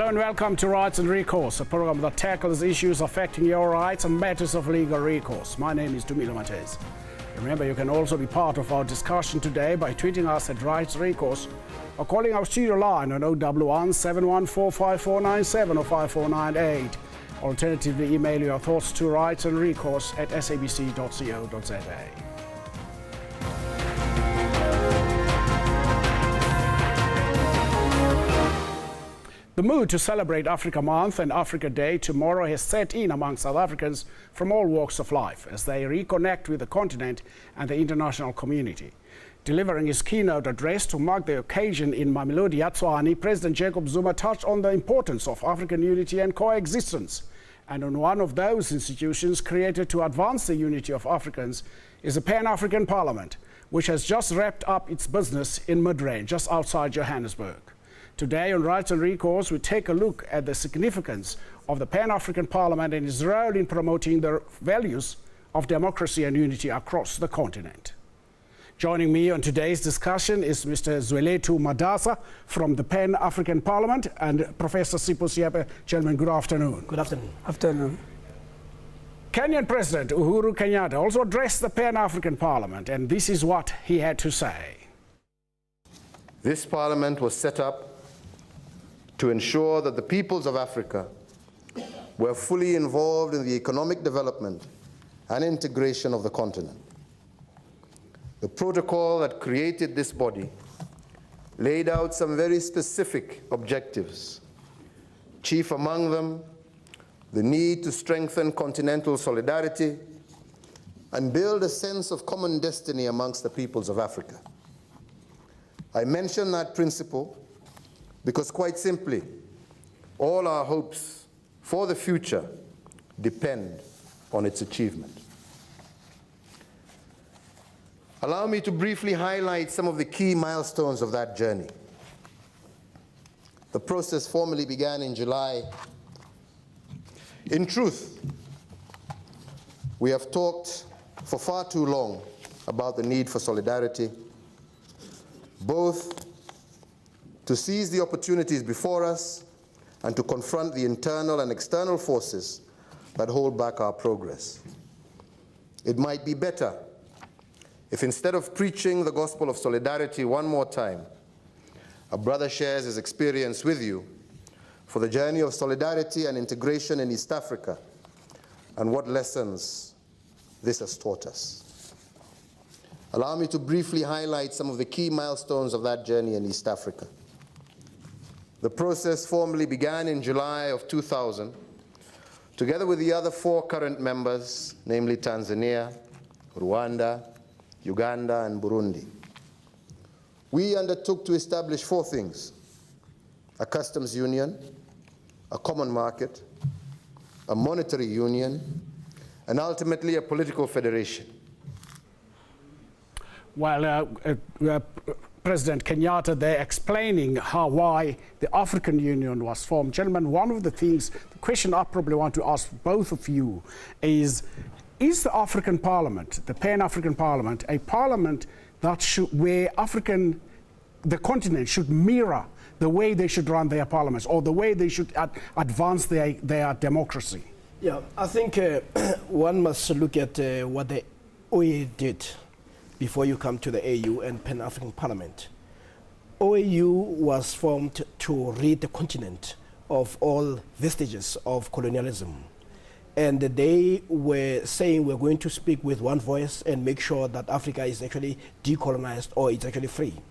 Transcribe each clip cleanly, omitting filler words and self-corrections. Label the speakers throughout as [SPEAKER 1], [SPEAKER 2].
[SPEAKER 1] and welcome to Rights and Recourse, a program that tackles issues affecting your rights and matters of legal recourse. My name is Dumilo Matez. Remember, you can also be part of our discussion today by tweeting us at Rights Recourse or calling our studio line on 011 714 5497 or 5498. Alternatively, email your thoughts to rightsandrecourse@sabc.co.za. The mood to celebrate Africa Month and Africa Day tomorrow has set in among South Africans from all walks of life as they reconnect with the continent and the international community. Delivering his keynote address to mark the occasion in Mamelodi, Yatswani, President Jacob Zuma touched on the importance of African unity and coexistence. And on one of those institutions created to advance the unity of Africans is the Pan-African Parliament, which has just wrapped up its business in Midrand, just outside Johannesburg. Today on Rights and Recourse, we take a look at the significance of the Pan-African Parliament and its role in promoting the values of democracy and unity across the continent. Joining me on today's discussion is Mr. Zwelethwa Madasa from the Pan-African Parliament and Professor Sipho Seape. Gentlemen, good afternoon.
[SPEAKER 2] Good afternoon.
[SPEAKER 3] Afternoon.
[SPEAKER 1] Kenyan President Uhuru Kenyatta also addressed the Pan-African Parliament, and this is what he had to say.
[SPEAKER 4] This Parliament was set up to ensure that the peoples of Africa were fully involved in the economic development and integration of the continent. The protocol that created this body laid out some very specific objectives, chief among them the need to strengthen continental solidarity and build a sense of common destiny amongst the peoples of Africa. I mention that principle because, quite simply, all our hopes for the future depend on its achievement. Allow me to briefly highlight some of the key milestones of that journey. The process formally began in July. In truth, we have talked for far too long about the need for solidarity, both to seize the opportunities before us and to confront the internal and external forces that hold back our progress. It might be better if, instead of preaching the gospel of solidarity one more time, a brother shares his experience with you for the journey of solidarity and integration in East Africa and what lessons this has taught us. Allow me to briefly highlight some of the key milestones of that journey in East Africa. The process formally began in July of 2000, together with the other 4 current members, namely Tanzania, Rwanda, Uganda, and Burundi. We undertook to establish 4 things: a customs union, a common market, a monetary union, and ultimately a political federation.
[SPEAKER 1] Well, President Kenyatta there explaining why the African Union was formed. Gentlemen, one of the things, the question I probably want to ask both of you is the African Parliament, the Pan-African Parliament, a parliament that where the continent should mirror the way they should run their parliaments or the way they should advance their democracy?
[SPEAKER 2] Yeah, I think one must look at what the OAU did before you come to the AU and Pan-African Parliament. OAU was formed to rid the continent of all vestiges of colonialism. And they were saying we're going to speak with one voice and make sure that Africa is actually decolonized or it's actually free.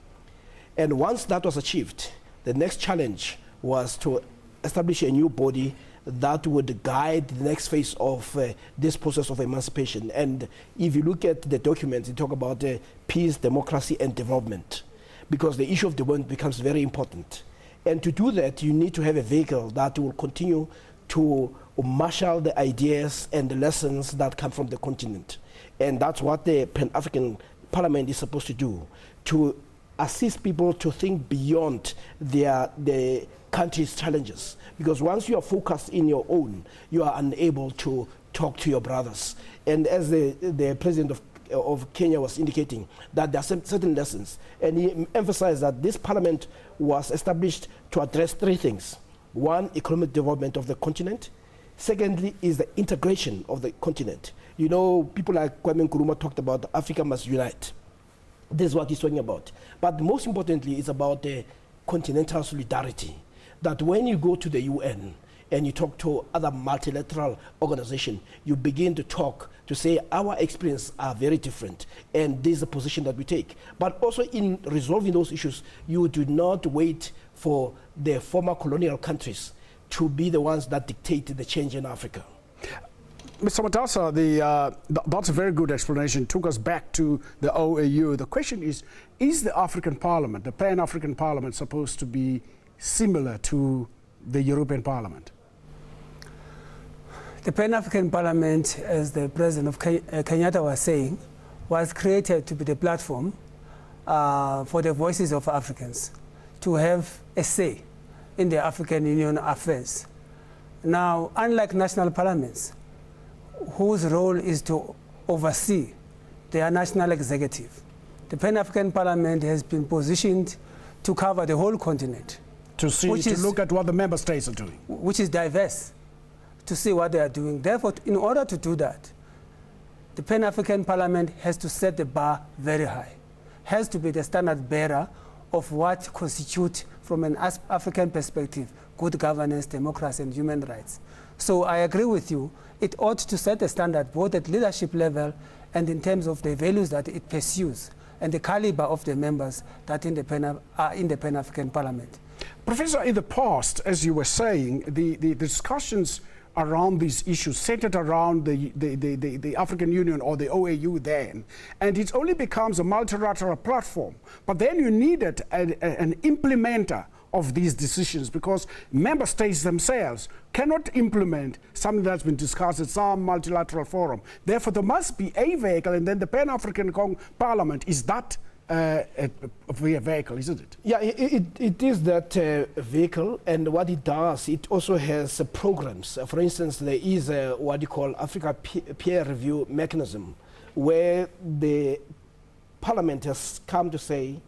[SPEAKER 2] And once that was achieved, the next challenge was to establish a new body that would guide the next phase of this process of emancipation. And if you look at the documents, they talk about peace, democracy, and development, because the issue of development becomes very important. And to do that, you need to have a vehicle that will continue to marshal the ideas and the lessons that come from the continent. And that's what the Pan-African Parliament is supposed to do, to assist people to think beyond the country's challenges. Because once you are focused in your own, you are unable to talk to your brothers. And as the president of Kenya was indicating, that there are certain lessons. And he emphasized that this parliament was established to address 3 things. One, economic development of the continent. Secondly, is the integration of the continent. You know, people like Kwame Nkrumah talked about Africa must unite. This is what he's talking about. But most importantly, it's about the continental solidarity. That when you go to the UN and you talk to other multilateral organizations, you begin to talk to say our experiences are very different and this is the position that we take. But also in resolving those issues, you do not wait for the former colonial countries to be the ones that dictate the change in Africa.
[SPEAKER 1] Mr. Matasa, that's a very good explanation. Took us back to the OAU. The question is the African Parliament, the Pan-African Parliament, supposed to be similar to the European Parliament?
[SPEAKER 3] The Pan-African Parliament, as the President of Kenyatta was saying, was created to be the platform for the voices of Africans, to have a say in the African Union affairs. Now, unlike national parliaments, whose role is to oversee their national executive, the Pan-African Parliament has been positioned to cover the whole continent.
[SPEAKER 1] To look at what the member states are doing.
[SPEAKER 3] Which is diverse, to see what they are doing. Therefore, in order to do that, the Pan-African Parliament has to set the bar very high, has to be the standard bearer of what constitutes, from an African perspective, good governance, democracy, and human rights. So I agree with you. It ought to set a standard both at leadership level and in terms of the values that it pursues and the caliber of the members that are in the Pan-African Parliament.
[SPEAKER 1] Professor, in the past, as you were saying, the discussions around these issues centered around the African Union or the OAU then, and it only becomes a multilateral platform. But then you needed an implementer of these decisions, because member states themselves cannot implement something that's been discussed at some multilateral forum. Therefore, there must be a vehicle, and then the Pan-African Parliament is that a vehicle, isn't it?
[SPEAKER 2] Yeah, it is that vehicle, and what it does, it also has programs. For instance, there is what you call Africa peer review mechanism, where the Parliament has come to say,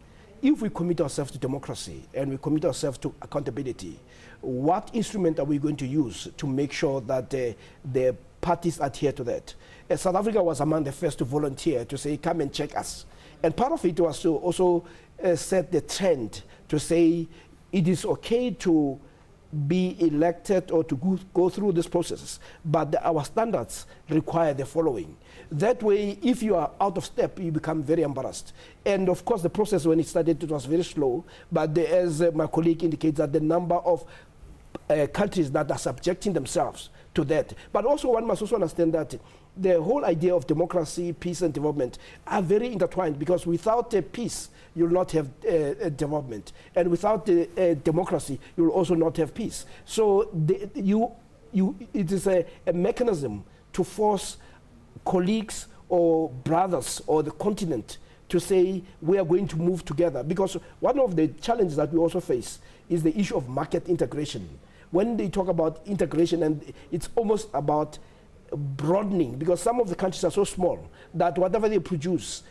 [SPEAKER 2] if we commit ourselves to democracy and we commit ourselves to accountability, what instrument are we going to use to make sure that the parties adhere to that? South Africa was among the first to volunteer to say, come and check us. And part of it was to also set the trend to say it is okay to be elected or to go through these processes, but our standards require the following. That way, if you are out of step, you become very embarrassed. And of course, the process when it started, it was very slow, but as my colleague indicates, that the number of countries that are subjecting themselves to that. But also one must also understand that the whole idea of democracy, peace and development are very intertwined, because without peace, you will not have development. And without democracy, you will also not have peace. So it is a mechanism to force colleagues or brothers or the continent to say we are going to move together. Because one of the challenges that we also face is the issue of market integration. When they talk about integration, and it's almost about broadening, because some of the countries are so small that whatever they produce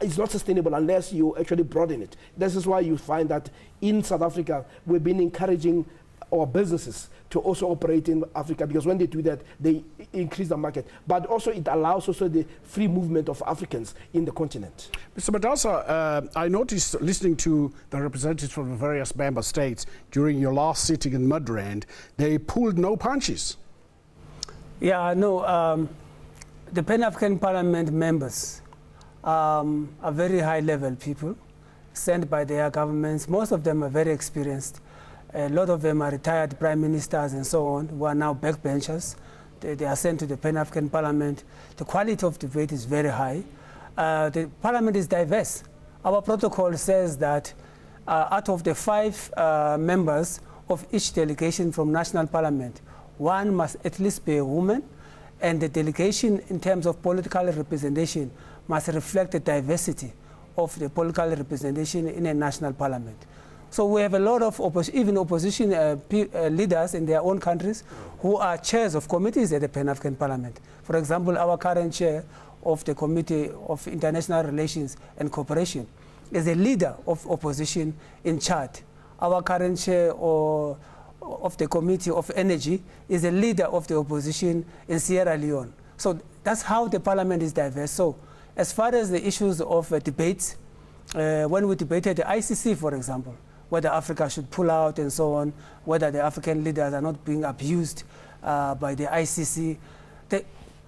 [SPEAKER 2] is not sustainable unless you actually broaden it. This is why you find that in South Africa, we've been encouraging our businesses to also operate in Africa, because when they do that, they increase the market. But also it allows also the free movement of Africans in the continent.
[SPEAKER 1] Mr. Matasa, I noticed, listening to the representatives from the various member states during your last sitting in Midrand, they pulled no punches.
[SPEAKER 3] Yeah, no, the Pan-African Parliament members are very high-level people sent by their governments. Most of them are very experienced. A lot of them are retired prime ministers and so on, who are now backbenchers. They are sent to the Pan-African Parliament. The quality of debate is very high. The Parliament is diverse. Our protocol says that out of the 5 members of each delegation from national parliament, one must at least be a woman, and the delegation in terms of political representation must reflect the diversity of the political representation in a national parliament. So we have a lot of even opposition leaders in their own countries who are chairs of committees at the Pan-African Parliament. For example, our current chair of the Committee of International Relations and Cooperation is a leader of opposition in Chad. Our current chair of the Committee of Energy is a leader of the opposition in Sierra Leone. So that's how the parliament is diverse. So as far as the issues of debates, when we debated the ICC, for example, whether Africa should pull out and so on, whether the African leaders are not being abused by the ICC,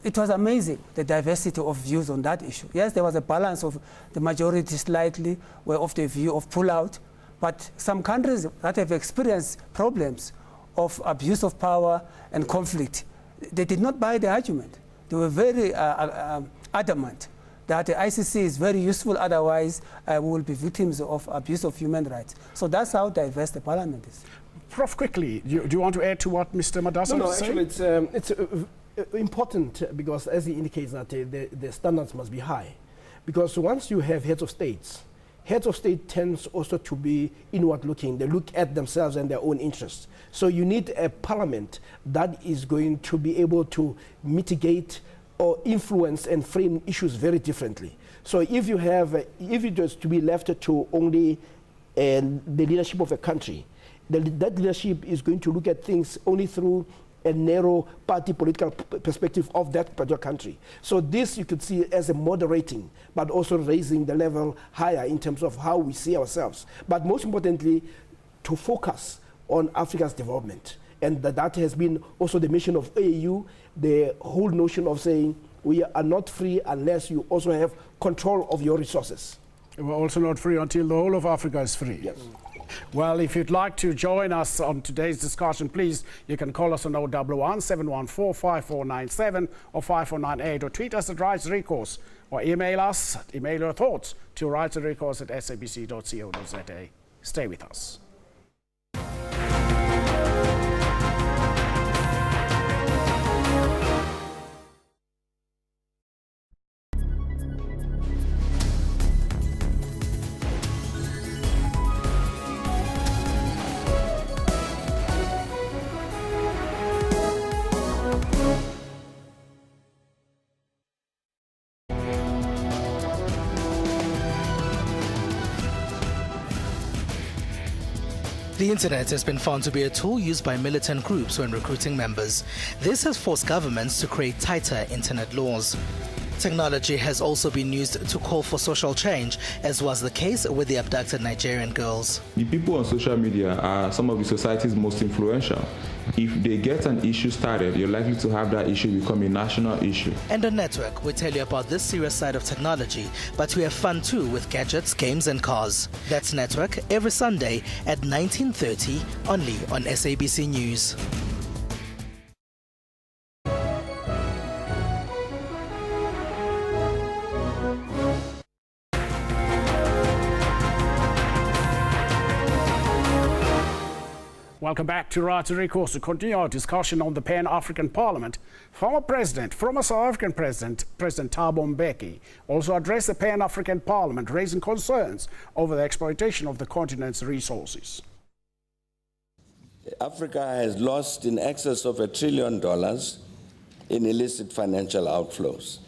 [SPEAKER 3] it was amazing, the diversity of views on that issue. Yes, there was a balance of the majority slightly were of the view of pull out, but some countries that have experienced problems of abuse of power and conflict, they did not buy the argument. They were very adamant that the ICC is very useful, otherwise we will be victims of abuse of human rights. So that's how diverse the parliament is.
[SPEAKER 1] Prof, quickly, do you want to add to what Mr. Madasa
[SPEAKER 2] No,
[SPEAKER 1] is saying?
[SPEAKER 2] actually, it's important because, as he indicates, that the standards must be high. Because once you have heads of state tends also to be inward-looking. They look at themselves and their own interests. So you need a parliament that is going to be able to mitigate or influence and frame issues very differently. So if you have, if it was to be left to only the leadership of a country, that leadership is going to look at things only through a narrow party political perspective of that particular country. So this you could see as a moderating, but also raising the level higher in terms of how we see ourselves. But most importantly, to focus on Africa's development. And that has been also the mission of AU, the whole notion of saying we are not free unless you also have control of your resources.
[SPEAKER 1] We're also not free until the whole of Africa is free.
[SPEAKER 2] Yes.
[SPEAKER 1] Well, if you'd like to join us on today's discussion, please, you can call us on 011 714 5497 or 5498, or tweet us at Rights Recourse, or email us, email your thoughts to rightsrecourse@sabc.co.za. Stay with us.
[SPEAKER 5] The internet has been found to be a tool used by militant groups when recruiting members. This has forced governments to create tighter internet laws. Technology has also been used to call for social change, as was the case with the abducted Nigerian girls.
[SPEAKER 6] The people on social media are some of the society's most influential. If they get an issue started, you're likely to have that issue become a national issue.
[SPEAKER 5] And on Network, we tell you about this serious side of technology, but we have fun too with gadgets, games and cars. That's Network every Sunday at 19:30, only on SABC News.
[SPEAKER 1] Welcome back to Rights Recourse to continue our discussion on the Pan-African Parliament. Former South African President Thabo Mbeki, also addressed the Pan-African Parliament, raising concerns over the exploitation of the continent's resources.
[SPEAKER 7] Africa has lost in excess of $1 trillion in illicit financial outflows.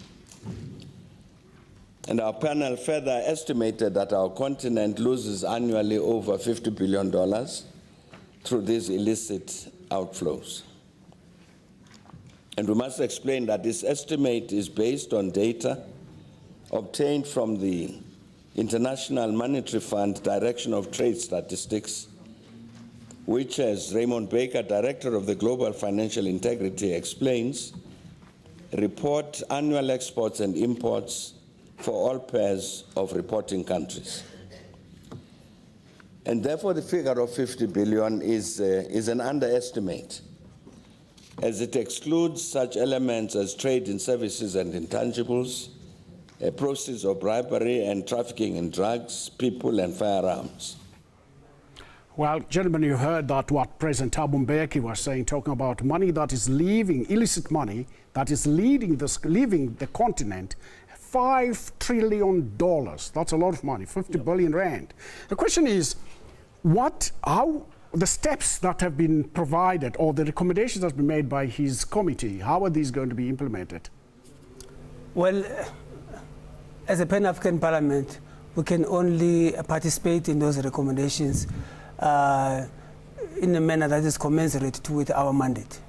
[SPEAKER 7] And our panel further estimated that our continent loses annually over $50 billion through these illicit outflows. And we must explain that this estimate is based on data obtained from the International Monetary Fund Direction of Trade Statistics, which, as Raymond Baker, Director of the Global Financial Integrity, explains, report annual exports and imports for all pairs of reporting countries. And therefore, the figure of 50 billion is an underestimate, as it excludes such elements as trade in services and intangibles, proceeds of bribery and trafficking in drugs, people, and firearms.
[SPEAKER 1] Well, gentlemen, you heard that what President Thabo Mbeki was saying, talking about money that is leaving, illicit money that is leaving the continent. $5 trillion. That's a lot of money, 50 billion rand. The question is, how the steps that have been provided or the recommendations that have been made by his committee, how are these going to be implemented?
[SPEAKER 3] Well, as a Pan-African Parliament, we can only participate in those recommendations in a manner that is commensurate with our mandate.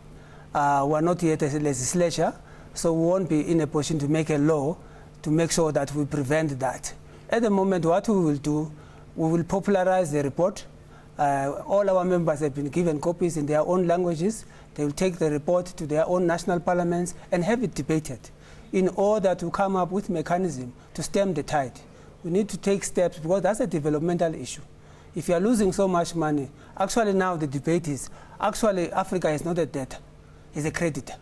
[SPEAKER 3] We're not yet a legislature, so we won't be in a position to make a law to make sure that we prevent that. At the moment, what we will do, we will popularize the report. All our members have been given copies in their own languages. They will take the report to their own national parliaments and have it debated in order to come up with mechanism to stem the tide. We need to take steps because that's a developmental issue. If you are losing so much money, actually now the debate is, actually Africa is not a debtor, it's a creditor.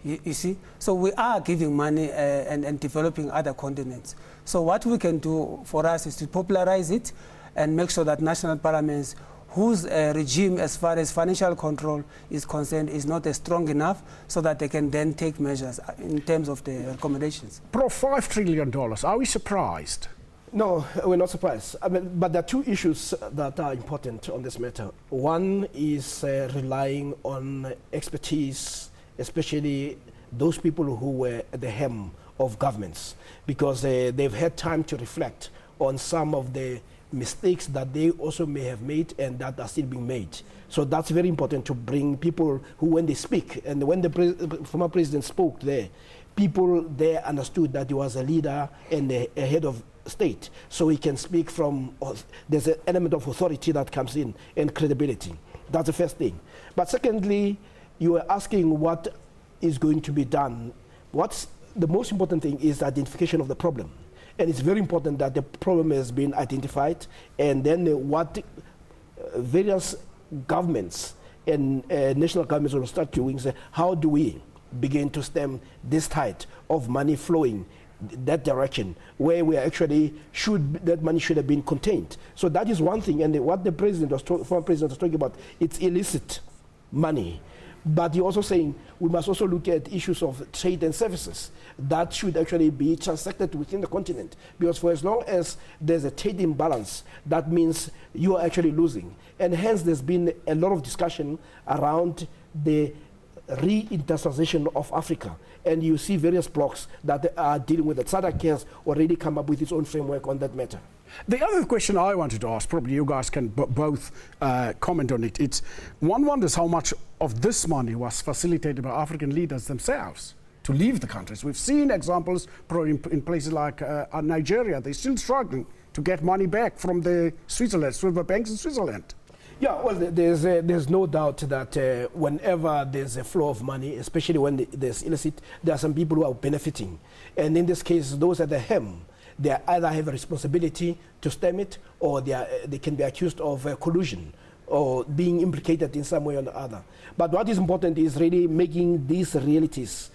[SPEAKER 3] You see? So we are giving money and developing other continents. So what we can do for us is to popularize it and make sure that national parliaments whose regime as far as financial control is concerned is not strong enough so that they can then take measures in terms of the recommendations.
[SPEAKER 1] Prof, $5 trillion, are we surprised?
[SPEAKER 2] No, we're not surprised. I mean, but there are two issues that are important on this matter. One is relying on expertise, especially those people who were at the helm of governments, because they've had time to reflect on some of the mistakes that they also may have made and that are still being made. So that's very important to bring people who, when they speak, and when the former president spoke there, people there understood that he was a leader and a head of state. So he can speak from, there's an element of authority that comes in and credibility. That's the first thing. But secondly, you were asking what is going to be done. What's the most important thing is the identification of the problem. And it's very important that the problem has been identified, and then what various governments and national governments will start doing, say, how do we begin to stem this tide of money flowing that direction, where we actually that money should have been contained. So that is one thing, and what the former president was talking about, it's illicit money. But you're also saying we must also look at issues of trade and services that should actually be transacted within the continent. Because for as long as there's a trade imbalance, that means you are actually losing. And hence there's been a lot of discussion around the reindustrialization of Africa. And you see various blocs that are dealing with it. SADC has already come up with its own framework on that matter.
[SPEAKER 1] The other question I wanted to ask, probably you guys can both comment on it. It's one wonders how much of this money was facilitated by African leaders themselves to leave the countries. We've seen examples in places like Nigeria. They're still struggling to get money back from the Switzerland banks in Switzerland.
[SPEAKER 2] Yeah, well, there's no doubt that whenever there's a flow of money, especially when there's illicit, there are some people who are benefiting. And in this case, those at the helm, they either have a responsibility to stem it, or they can be accused of collusion or being implicated in some way or the other. But what is important is really making these realities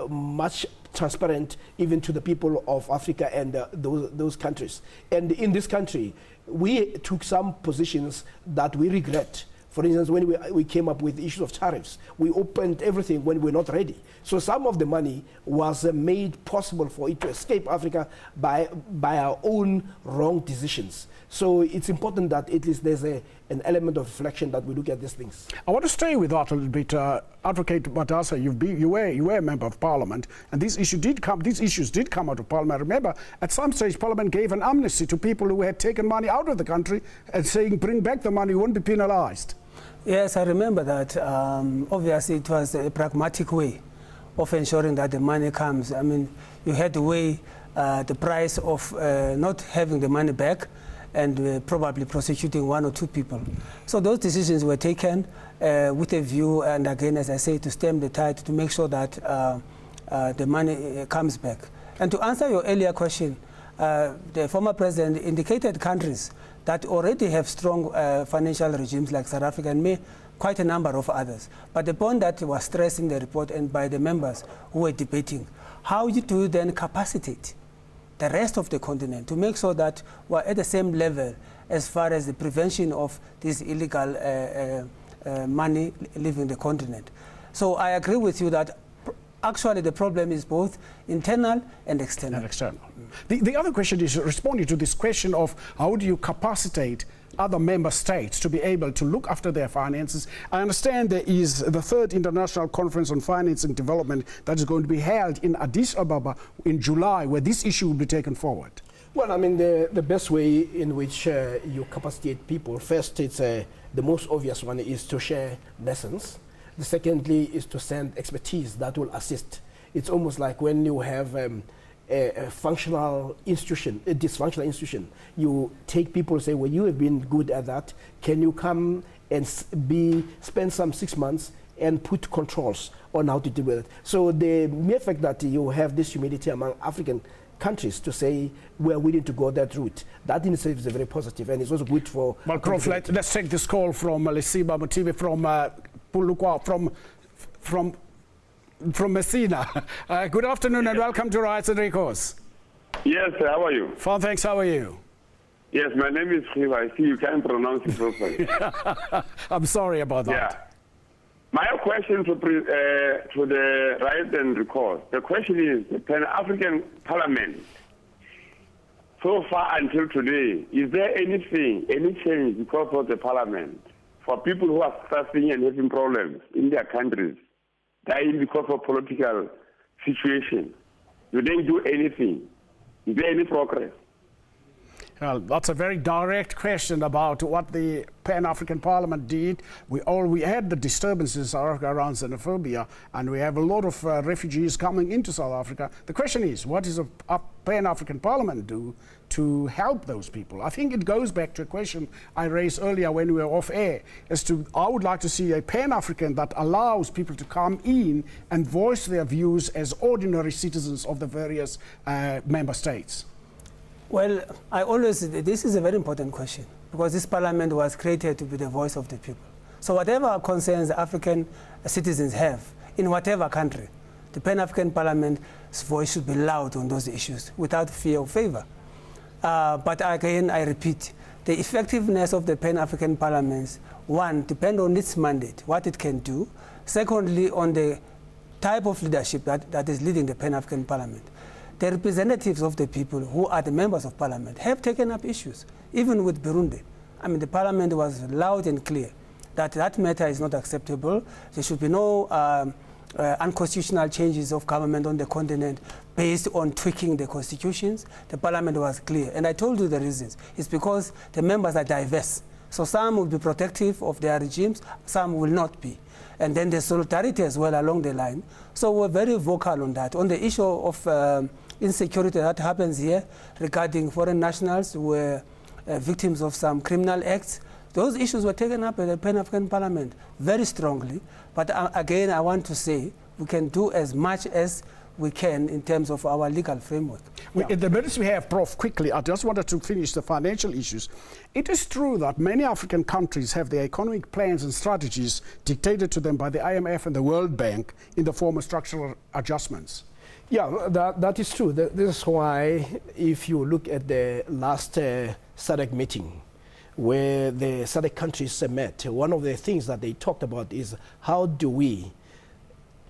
[SPEAKER 2] much transparent even to the people of Africa and those countries. And in this country, we took some positions that we regret. For instance, when we came up with issues of tariffs, we opened everything when we're not ready. So some of the money was made possible for it to escape Africa by our own wrong decisions. So it's important that at least there's an element of reflection that we look at these things.
[SPEAKER 1] I want to stay with that a little bit. Advocate Matasa, you were a member of Parliament, and these issues did come out of Parliament. I remember at some stage Parliament gave an amnesty to people who had taken money out of the country and saying, bring back the money, you won't be penalized.
[SPEAKER 3] Yes, I remember that. Obviously, it was a pragmatic way of ensuring that the money comes. I mean, you had to weigh the price of not having the money back and probably prosecuting one or two people. So those decisions were taken with a view, and again, as I say, to stem the tide, to make sure that the money comes back. And to answer your earlier question, the former president indicated countries that already have strong financial regimes like South Africa and quite a number of others. But the point that was stressed in the report and by the members who were debating, how do you then capacitate the rest of the continent to make sure that we're at the same level as far as the prevention of this illegal money leaving the continent? So I agree with you that actually the problem is both internal and external.
[SPEAKER 1] The other question is responding to this question of how do you capacitate other member states to be able to look after their finances. I understand there is the 3rd International Conference on Finance and Development that is going to be held in Addis Ababa in July, where this issue will be taken forward.
[SPEAKER 2] Well, I mean, the best way in which you capacitate people, first it's The most obvious one is to share lessons. The secondly is to send expertise that will assist. It's almost like when you have a functional institution, a dysfunctional institution, you take people and say, well, you have been good at that. Can you come and spend some 6 months and put controls on how to deal with it? So the mere fact that you have this humility among African countries to say we're willing to go that route, that in itself is very positive, and it's also good for...
[SPEAKER 1] Well, Prof, let's take this call from Lisiba Mutibi from Pulukwa, from Messina. Good afternoon and welcome to Rights and Recourse.
[SPEAKER 8] Yes, how are you?
[SPEAKER 1] Fine, thanks. How are you?
[SPEAKER 8] Yes, my name is Khiva. I see you can't pronounce it properly.
[SPEAKER 1] I'm sorry about that.
[SPEAKER 8] Yeah. My question to the Rights and Recourse. The question is, the Pan-African Parliament, so far until today, is there anything, any change because of the Parliament for people who are suffering and having problems in their countries, dying because of political situation? You didn't do anything. Is there any progress?
[SPEAKER 1] Well, that's a very direct question about what the Pan-African Parliament did. We had the disturbances around xenophobia, and we have a lot of refugees coming into South Africa. The question is, what does a Pan-African Parliament do to help those people? I think it goes back to a question I raised earlier when we were off air, as to I would like to see a Pan-African that allows people to come in and voice their views as ordinary citizens of the various member states.
[SPEAKER 3] Well, this is a very important question, because this parliament was created to be the voice of the people. So whatever concerns African citizens have, in whatever country, the Pan-African Parliament's voice should be loud on those issues without fear or favor. But again, I repeat, the effectiveness of the Pan-African Parliament, one, depends on its mandate, what it can do. Secondly, on the type of leadership that is leading the Pan-African Parliament. The representatives of the people who are the members of parliament have taken up issues, even with Burundi. I mean, the parliament was loud and clear that that matter is not acceptable. There should be no unconstitutional changes of government on the continent based on tweaking the constitutions. The parliament was clear. And I told you the reasons. It's because the members are diverse. So some will be protective of their regimes, some will not be. And then there's solidarity as well along the line. So we're very vocal on that. On the issue of insecurity that happens here regarding foreign nationals who were victims of some criminal acts, those issues were taken up at the Pan-African Parliament very strongly. But again, I want to say we can do as much as we can in terms of our legal framework.
[SPEAKER 1] In the minutes we have, Prof, quickly, I just wanted to finish the financial issues. It is true that many African countries have their economic plans and strategies dictated to them by the IMF and the World Bank in the form of structural adjustments.
[SPEAKER 2] Yeah, that is true. This is why, if you look at the last SADC meeting, where the SADC countries met, one of the things that they talked about is how do we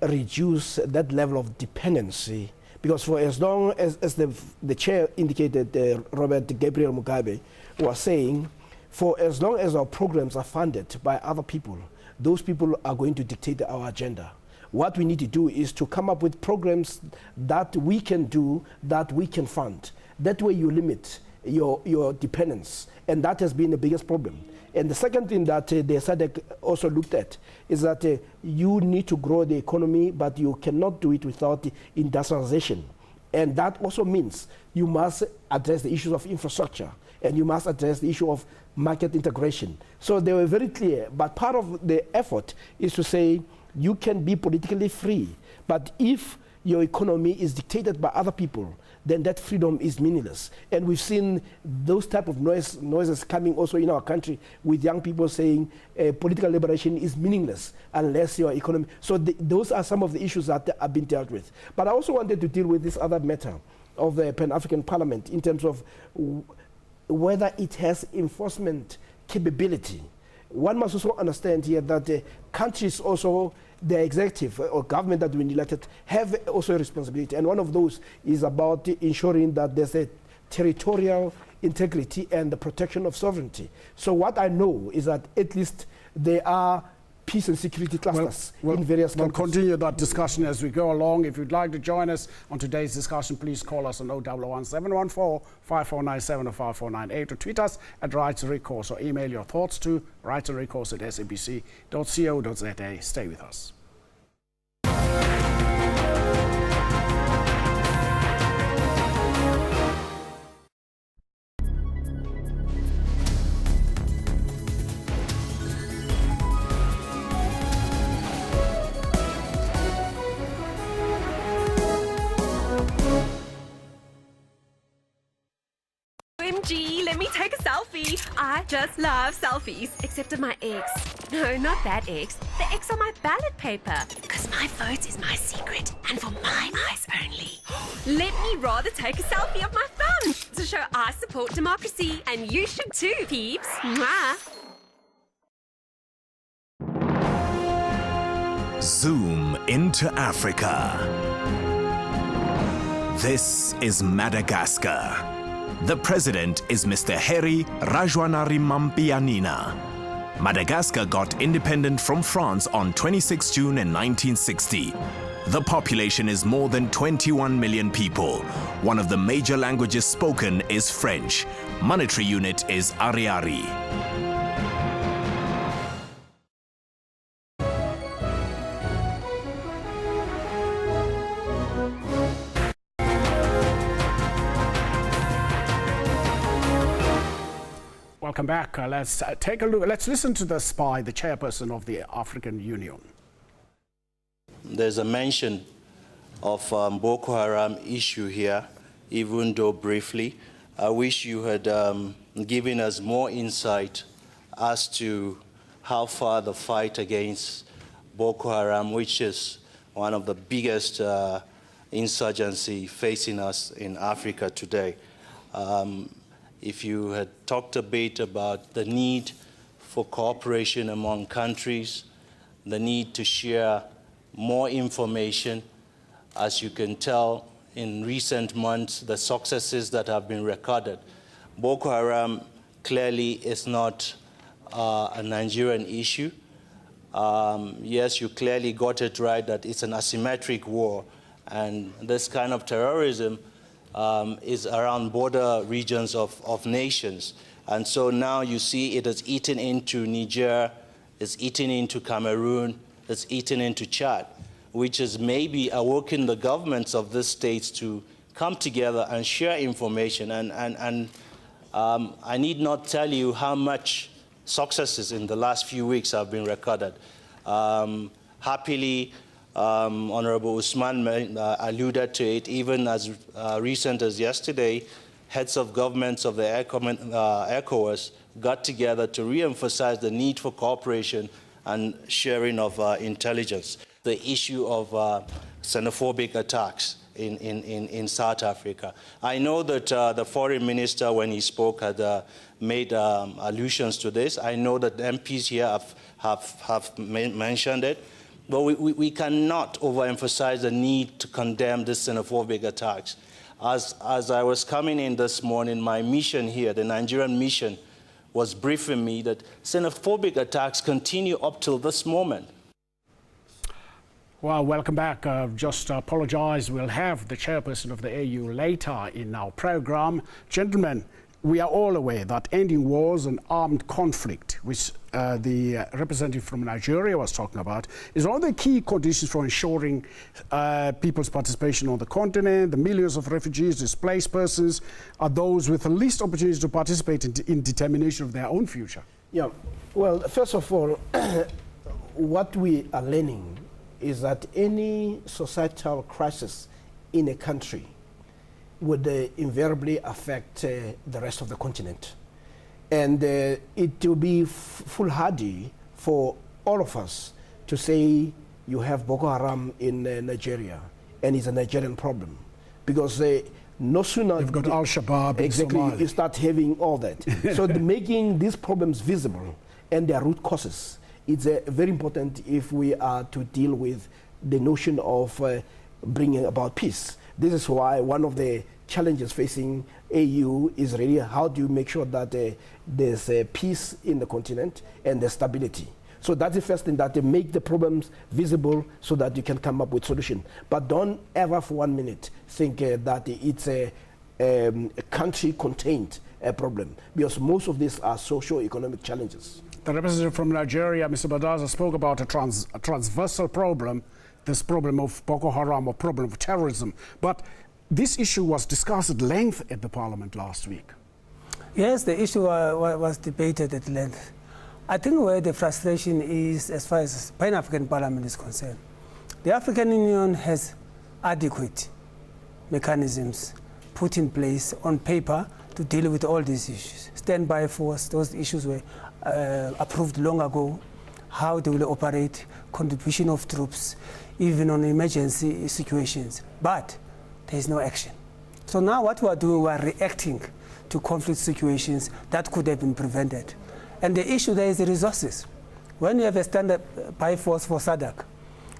[SPEAKER 2] reduce that level of dependency, because for as long as the chair indicated, Robert Gabriel Mugabe was saying, for as long as our programs are funded by other people, those people are going to dictate our agenda. What we need to do is to come up with programs that we can do, that we can fund. That way you limit your dependence, and that has been the biggest problem. And the second thing that the SADC also looked at is that you need to grow the economy, but you cannot do it without industrialization. And that also means you must address the issues of infrastructure, and you must address the issue of market integration. So they were very clear, but part of the effort is to say you can be politically free, but if your economy is dictated by other people, then that freedom is meaningless. And we've seen those type of noises coming also in our country, with young people saying political liberation is meaningless unless your economy. So those are some of the issues that have been dealt with. But I also wanted to deal with this other matter of the Pan-African Parliament in terms of whether it has enforcement capability. One must also understand here that countries also, the executive or government that we elected, have also a responsibility. And one of those is about ensuring that there's a territorial integrity and the protection of sovereignty. So what I know is that at least there are peace and security clusters in various countries.
[SPEAKER 1] We'll continue that discussion as we go along. If you'd like to join us on today's discussion, please call us on 011 714 5497 or 5498 or tweet us at Recourse or email your thoughts to writeandrecourse@sabc.co.za. Stay with us.
[SPEAKER 9] OMG, let me take a selfie. I just love selfies, except of my ex. No, not that ex. The ex on my ballot paper. Because my vote is my secret and for my eyes only. Let me rather take a selfie of my thumb to show I support democracy, and you should too, peeps. Mwah.
[SPEAKER 10] Zoom into Africa. This is Madagascar. The president is Mr. Heri Rajaonarimampianina. Madagascar got independent from France on 26 June in 1960. The population is more than 21 million people. One of the major languages spoken is French. Monetary unit is Ariari.
[SPEAKER 1] Welcome back. Let's take a look. Let's listen to this by the chairperson of the African Union.
[SPEAKER 11] There's a mention of Boko Haram issue here, even though briefly. I wish you had given us more insight as to how far the fight against Boko Haram, which is one of the biggest insurgency facing us in Africa today. If you had talked a bit about the need for cooperation among countries, the need to share more information. As you can tell, in recent months, the successes that have been recorded. Boko Haram clearly is not a Nigerian issue. Yes, you clearly got it right that it's an asymmetric war, and this kind of terrorism is around border regions of nations. And so now you see it has eaten into Niger, it's eaten into Cameroon, it's eaten into Chad, which is maybe awoken the governments of these states to come together and share information. And I need not tell you how much successes in the last few weeks have been recorded. Happily, Honorable Usman alluded to it, even as recent as yesterday, heads of governments of the ECOWAS got together to re-emphasize the need for cooperation and sharing of intelligence. The issue of xenophobic attacks in South Africa. I know that the foreign minister, when he spoke, had made allusions to this. I know that MPs here have mentioned it. But we cannot overemphasize the need to condemn these xenophobic attacks. As I was coming in this morning, my mission here, the Nigerian mission, was briefing me that xenophobic attacks continue up till this moment.
[SPEAKER 1] Well, welcome back. Just apologize. We'll have the chairperson of the AU later in our program. Gentlemen, we are all aware that ending wars and armed conflict, which the representative from Nigeria was talking about, is one of the key conditions for ensuring people's participation on the continent. The millions of refugees, displaced persons are those with the least opportunities to participate in determination of their own future.
[SPEAKER 2] Yeah, well, first of all, what we are learning is that any societal crisis in a country would invariably affect the rest of the continent. And it will be foolhardy for all of us to say you have Boko Haram in Nigeria and it's a Nigerian problem. Because no sooner
[SPEAKER 1] you've got Al-Shabaab
[SPEAKER 2] exactly,
[SPEAKER 1] in Somalia.
[SPEAKER 2] You start having all that. So making these problems visible and their root causes, it's very important if we are to deal with the notion of bringing about peace. This is why one of the challenges facing AU is really how do you make sure that there's peace in the continent and there's stability. So that's the first thing, that they make the problems visible so that you can come up with solution. But don't ever for 1 minute think that it's a country-contained problem, because most of these are socio-economic challenges.
[SPEAKER 1] The representative from Nigeria, Mr. Badaza, spoke about a transversal problem, this problem of Boko Haram, or problem of terrorism. But this issue was discussed at length at the Parliament last week. Yes,
[SPEAKER 3] the issue was debated at length. I think where the frustration is, as far as Pan-African Parliament is concerned, the African Union has adequate mechanisms put in place on paper to deal with all these issues. Standby force, those issues were approved long ago, how they will operate, contribution of troops, even on emergency situations. But there is no action. So now what we are doing, we are reacting to conflict situations that could have been prevented. And the issue there is the resources. When you have a standby force for SADC,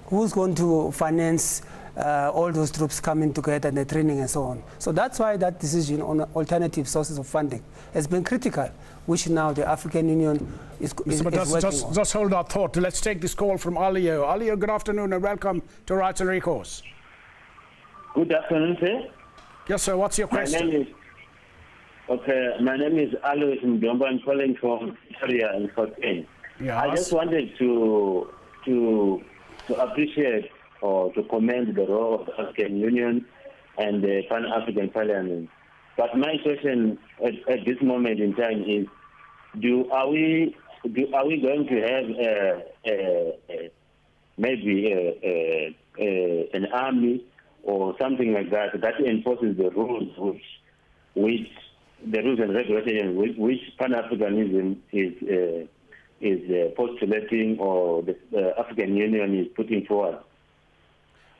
[SPEAKER 3] who's going to finance all those troops coming together and the training and so on? So that's why that decision on alternative sources of funding has been critical, which now the African Union is working on.
[SPEAKER 1] Just hold that thought. Let's take this call from Alio. Alio, good afternoon and welcome to Rights and Recourse.
[SPEAKER 12] Good afternoon, sir.
[SPEAKER 1] Yes, sir. What's your question?
[SPEAKER 12] My name is Alois Mdomba. I'm calling from Syria in Gauteng.
[SPEAKER 1] Yes.
[SPEAKER 12] I just wanted to appreciate or to commend the role of the African Union and the Pan-African Parliament. But my question at this moment in time is: are we going to have maybe an army or something like that enforces the rules which the rules and regulations which Pan-Africanism is postulating, or the African Union is putting forward?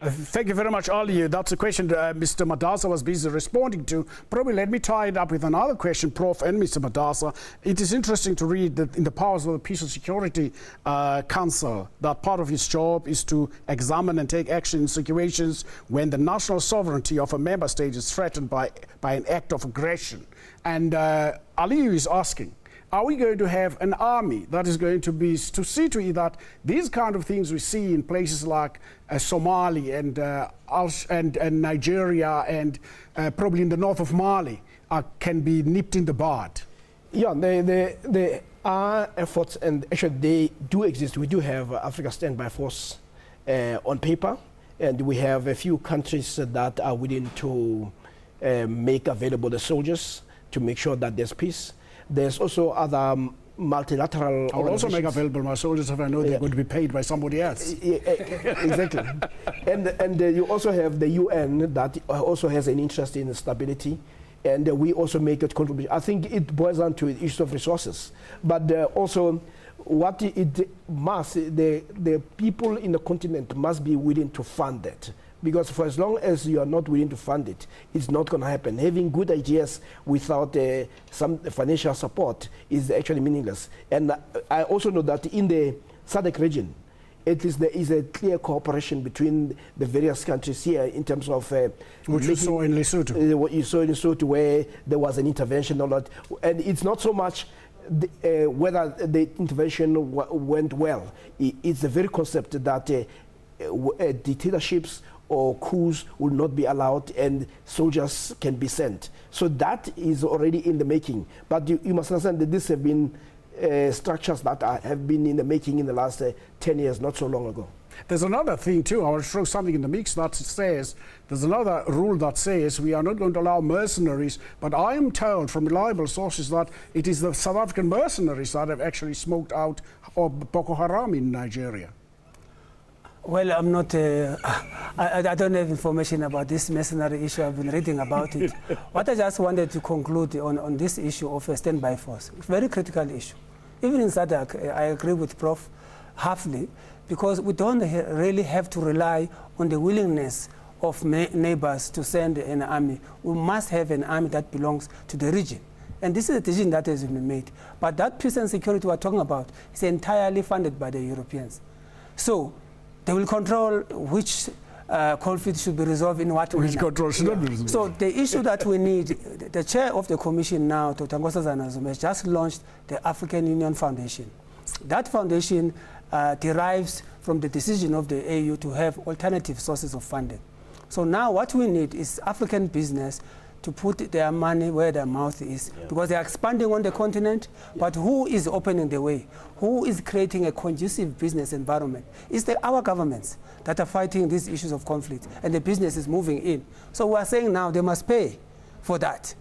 [SPEAKER 1] Thank you very much, Ali. That's a question Mr. Madasa was busy responding to. Probably let me tie it up with another question, Prof. and Mr. Madasa. It is interesting to read that in the powers of the Peace and Security Council, that part of its job is to examine and take action in situations when the national sovereignty of a member state is threatened by an act of aggression. And Ali is asking, are we going to have an army that is going to see to it that these kind of things we see in places like Somalia and Nigeria and probably in the north of Mali can be nipped in the bud?
[SPEAKER 2] Yeah, there are efforts, and actually they do exist. We do have Africa Standby Force on paper, and we have a few countries that are willing to make available the soldiers to make sure that there's peace. There's also other multilateral
[SPEAKER 1] I'll also make available my soldiers if I know they're going to be paid by somebody else.
[SPEAKER 2] Exactly. and you also have the UN that also has an interest in stability, and we also make a contribution. I think it boils down to the issue of resources, but also what it must, the people in the continent must be willing to fund that. Because for as long as you are not willing to fund it, it's not going to happen. Having good ideas without some financial support is actually meaningless. And I also know that in the SADC region, at least there is a clear cooperation between the various countries here in terms of
[SPEAKER 1] what you saw in Lesotho.
[SPEAKER 2] What you saw in Lesotho, where there was an intervention or not. And it's not so much whether the intervention went well. It's the very concept that dictatorships or coups will not be allowed and soldiers can be sent. So that is already in the making. But you must understand that these have been structures that have been in the making in the last 10 years, not so long ago.
[SPEAKER 1] There's another thing too. I will throw something in the mix that says, there's another rule that says we are not going to allow mercenaries, but I am told from reliable sources that it is the South African mercenaries that have actually smoked out of Boko Haram in Nigeria.
[SPEAKER 3] Well, I'm not, I don't have information about this mercenary issue. I've been reading about it. What I just wanted to conclude on this issue of a standby force, it's a very critical issue. Even in SADC, I agree with Prof. Hafley, because we don't really have to rely on the willingness of neighbors to send an army. We must have an army that belongs to the region. And this is a decision that has been made. But that peace and security we're talking about is entirely funded by the Europeans. So they will control which conflict should be resolved in what way.
[SPEAKER 1] Which control should not be resolved.
[SPEAKER 3] So the issue that we need, the chair of the commission now, Dr. Ngosa Zanazume, just launched the African Union Foundation. That foundation derives from the decision of the AU to have alternative sources of funding. So now what we need is African business to put their money where their mouth is, because they are expanding on the continent, but who is opening the way? Who is creating a conducive business environment? It's our governments that are fighting these issues of conflict, and the business is moving in. So we are saying now they must pay for that,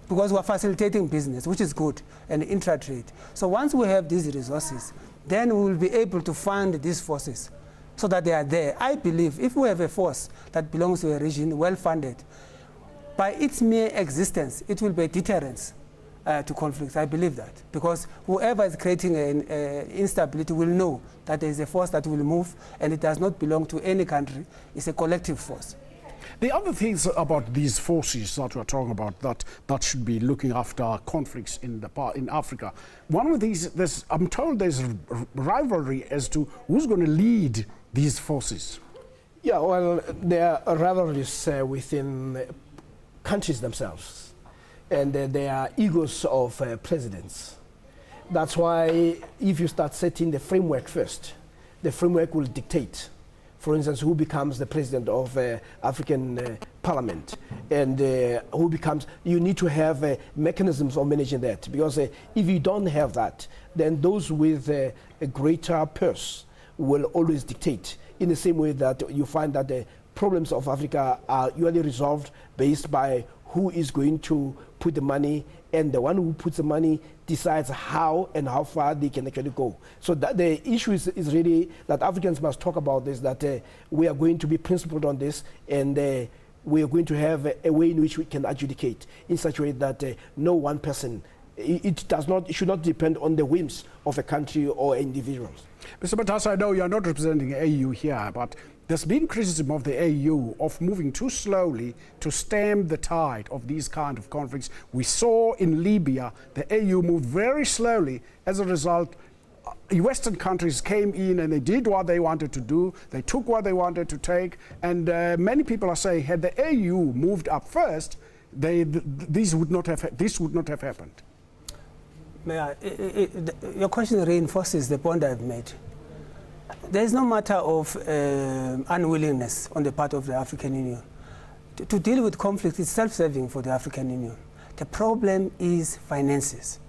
[SPEAKER 3] because we are facilitating business, which is good, and intra-trade. So once we have these resources, then we will be able to fund these forces so that they are there. I believe if we have a force that belongs to a region, well-funded, by its mere existence, it will be a deterrence to conflicts. I believe that, because whoever is creating instability will know that there is a force that will move, and it does not belong to any country. It's a collective force.
[SPEAKER 1] The other things about these forces that we're talking about that should be looking after conflicts in Africa, one of these, I'm told there's a rivalry as to who's going to lead these forces.
[SPEAKER 2] Yeah, well, there are rivalries within countries themselves, and there are egos of presidents. That's why if you start setting the framework first, the framework will dictate, for instance, who becomes the president of African Parliament, and who becomes, you need to have mechanisms of managing that, because if you don't have that, then those with a greater purse will always dictate, in the same way that you find that the problems of Africa are usually resolved based by who is going to put the money, and the one who puts the money decides how and how far they can actually go. So that the issue is really that Africans must talk about this, that we are going to be principled on this, and we are going to have a way in which we can adjudicate in such a way that no one person, it should not depend on the whims of a country or individuals.
[SPEAKER 1] Mr. Matasa, I know you're not representing AU here, but there's been criticism of the AU of moving too slowly to stem the tide of these kind of conflicts. We saw in Libya, the AU moved very slowly. As a result, Western countries came in and they did what they wanted to do. They took what they wanted to take. And many people are saying, had the AU moved up first, this would not have happened.
[SPEAKER 3] Your question reinforces the point I've made. There is no matter of unwillingness on the part of the African Union. To deal with conflict is self-serving for the African Union. The problem is finances.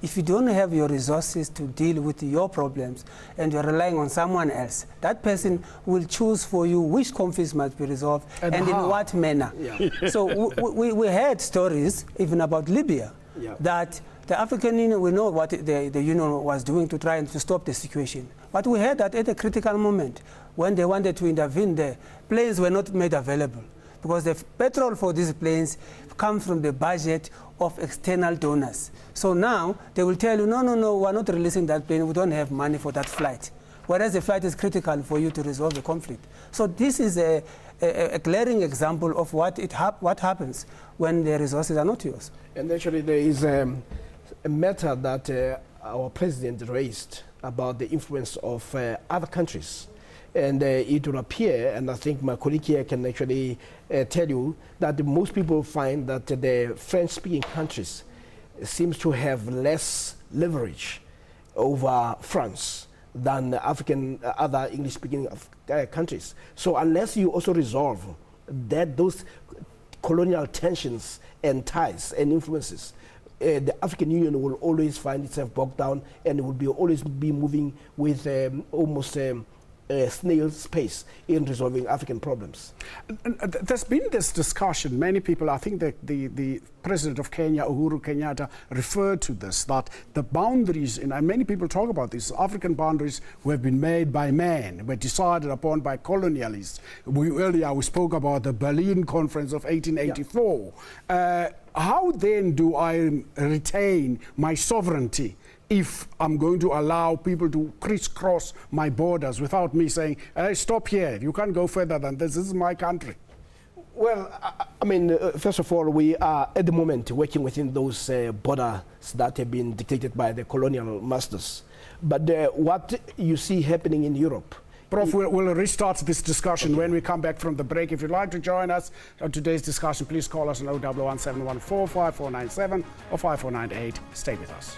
[SPEAKER 3] If you don't have your resources to deal with your problems and you're relying on someone else, that person will choose for you which conflicts must be resolved and in what manner. Yeah. So we heard stories even about Libya, that the African Union, we know what the Union was doing to try and to stop the situation. But we heard that at a critical moment, when they wanted to intervene there, planes were not made available, because the petrol for these planes comes from the budget of external donors. So now they will tell you, no, we're not releasing that plane, we don't have money for that flight. Whereas the flight is critical for you to resolve the conflict. So this is a glaring example of what happens when the resources are not yours.
[SPEAKER 2] And actually there is a matter that our president raised about the influence of other countries. And it will appear, and I think my colleague here can actually tell you, that most people find that the French-speaking countries seems to have less leverage over France than other English-speaking countries. So unless you also resolve those colonial tensions and ties and influences, the African Union will always find itself bogged down, and it will always be moving with almost snail's pace in resolving African problems.
[SPEAKER 1] There's been this discussion. Many people, I think the President of Kenya, Uhuru Kenyatta, referred to this, that the boundaries, and many people talk about this, African boundaries who have been made by man, were decided upon by colonialists. Earlier we spoke about the Berlin Conference of 1884. Yeah. How then do I retain my sovereignty if I'm going to allow people to crisscross my borders without me saying, hey, stop here, you can't go further than this is my country?
[SPEAKER 2] Well, I mean, first of all, we are at the moment working within those borders that have been dictated by the colonial masters. But what you see happening in Europe,
[SPEAKER 1] Prof, we'll restart this discussion when we come back from the break. If you'd like to join us on today's discussion, please call us on 011-714-5497 or 5498. Stay with us.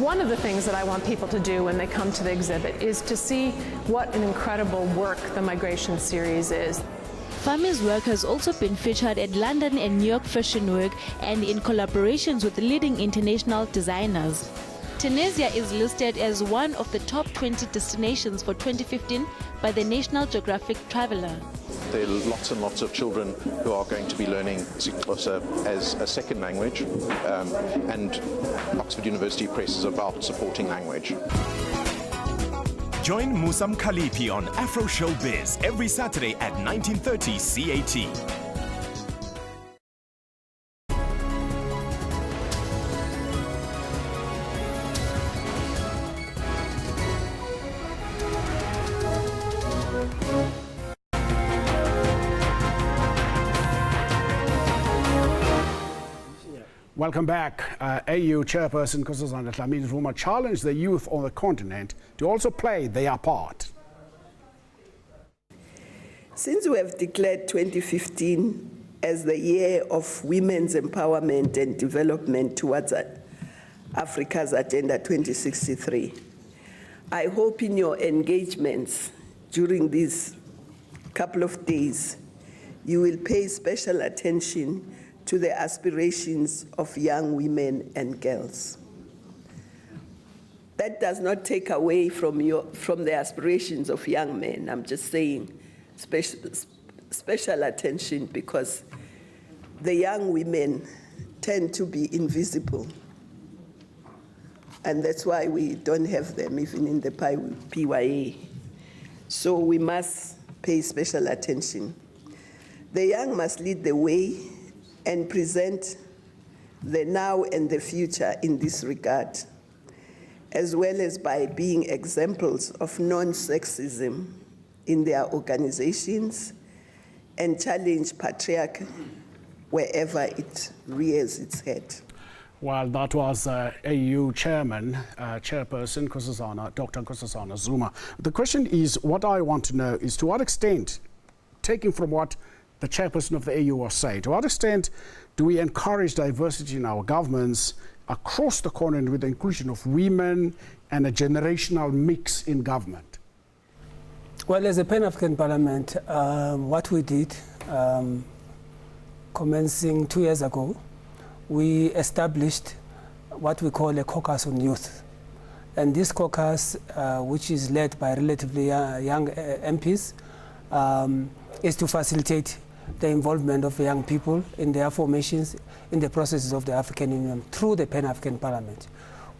[SPEAKER 13] one of the things that I want people to do when they come to the exhibit is to see what an incredible work the Migration series is.
[SPEAKER 14] Fami's work has also been featured at London and New York Fashion Week and in collaborations with leading international designers. Tunisia is listed as one of the top 20 destinations for 2015 by the National Geographic Traveller.
[SPEAKER 15] There are lots and lots of children who are going to be learning Xhosa as a second language, and Oxford University Press is about supporting language.
[SPEAKER 10] Join Musam Khalipi on Afro Showbiz every Saturday at 19:30 CAT.
[SPEAKER 1] Welcome back. AU Chairperson Nkosazana Dlamini-Zuma challenged the youth on the continent to also play their part.
[SPEAKER 16] Since we have declared 2015 as the year of women's empowerment and development towards Africa's Agenda 2063, I hope in your engagements during these couple of days, you will pay special attention to the aspirations of young women and girls. That does not take away from the aspirations of young men. I'm just saying special attention, because the young women tend to be invisible. And that's why we don't have them even in the PYA. So we must pay special attention. The young must lead the way and present the now and the future in this regard, as well as by being examples of non-sexism in their organizations and challenge patriarchy wherever it rears its head.
[SPEAKER 1] Well, that was AU Chairperson Dr. Nkosazana Zuma. The question is, what I want to know is, to what extent, taking from what the chairperson of the AU was saying, to what extent do we encourage diversity in our governments across the continent with the inclusion of women and a generational mix in government?
[SPEAKER 3] Well, as a Pan-African Parliament, what we did, commencing 2 years ago, we established what we call a caucus on youth. And this caucus, which is led by relatively young MPs, is to facilitate the involvement of young people in their formations in the processes of the African Union through the Pan-African Parliament.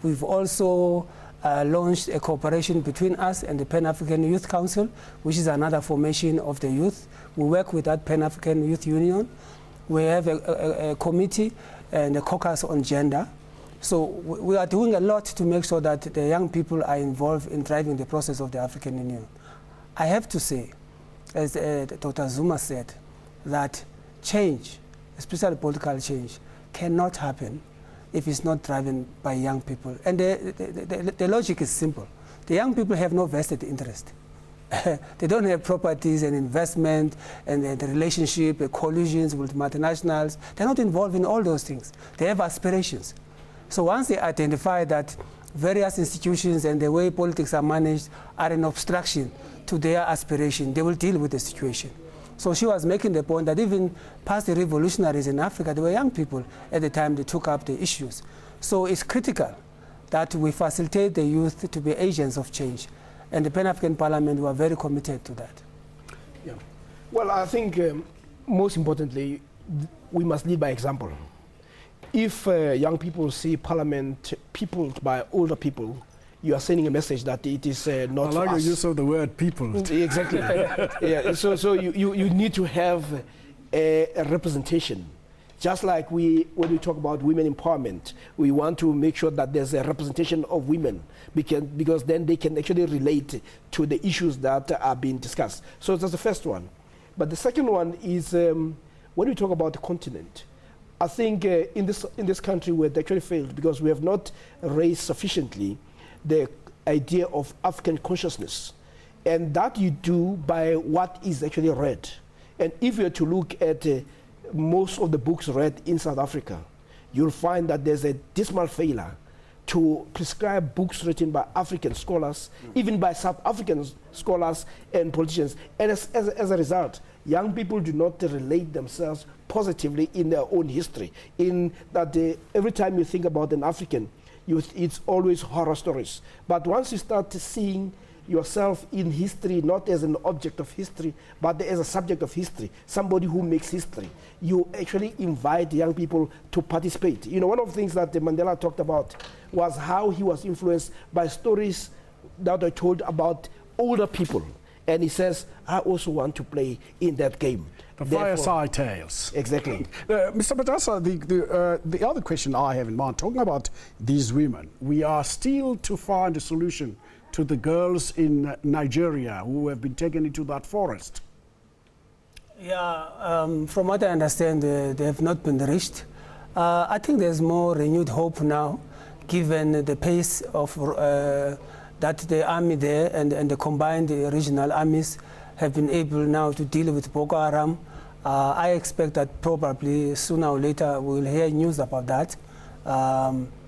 [SPEAKER 3] We've also launched a cooperation between us and the Pan-African Youth Council, which is another formation of the youth. We work with that Pan-African Youth Union. We have a committee and a caucus on gender. So we are doing a lot to make sure that the young people are involved in driving the process of the African Union. I have to say, as Dr. Zuma said, that change, especially political change, cannot happen if it's not driven by young people. And the logic is simple. The young people have no vested interest. They don't have properties and investment and the relationship, the collusions with multinationals. They're not involved in all those things. They have aspirations. So once they identify that various institutions and the way politics are managed are an obstruction to their aspiration, they will deal with the situation. So she was making the point that even past the revolutionaries in Africa, they were young people at the time they took up the issues. So it's critical that we facilitate the youth to be agents of change. And the Pan-African Parliament were very committed to that.
[SPEAKER 2] Yeah. Well, I think most importantly, we must lead by example. If young people see Parliament peopled by older people, you are sending a message that it is not
[SPEAKER 1] I like
[SPEAKER 2] us.
[SPEAKER 1] the use of the word people.
[SPEAKER 2] Exactly. Yeah. So you need to have a representation. Just like when we talk about women empowerment, we want to make sure that there's a representation of women, because then they can actually relate to the issues that are being discussed. So that's the first one. But the second one is when we talk about the continent, I think in this country we have actually failed because we have not raised sufficiently the idea of African consciousness. And that you do by what is actually read. And if you are to look at most of the books read in South Africa, you'll find that there's a dismal failure to prescribe books written by African scholars, even by South African scholars and politicians. And as a result, young people do not relate themselves positively in their own history. In that every time you think about an African, it's always horror stories. But once you start seeing yourself in history, not as an object of history, but as a subject of history, somebody who makes history, you actually invite young people to participate. You know, one of the things that Mandela talked about was how he was influenced by stories that are told about older people. And he says, I also want to play in that game.
[SPEAKER 1] The fireside tales.
[SPEAKER 2] Exactly.
[SPEAKER 1] Mr. Matasa, the other question I have in mind, talking about these women, we are still to find a solution to the girls in Nigeria who have been taken into that forest.
[SPEAKER 3] Yeah, from what I understand, they have not been reached. I think there's more renewed hope now, given the pace of that the army there and the combined regional armies have been able now to deal with Boko Haram. I expect that probably sooner or later we'll hear news about that.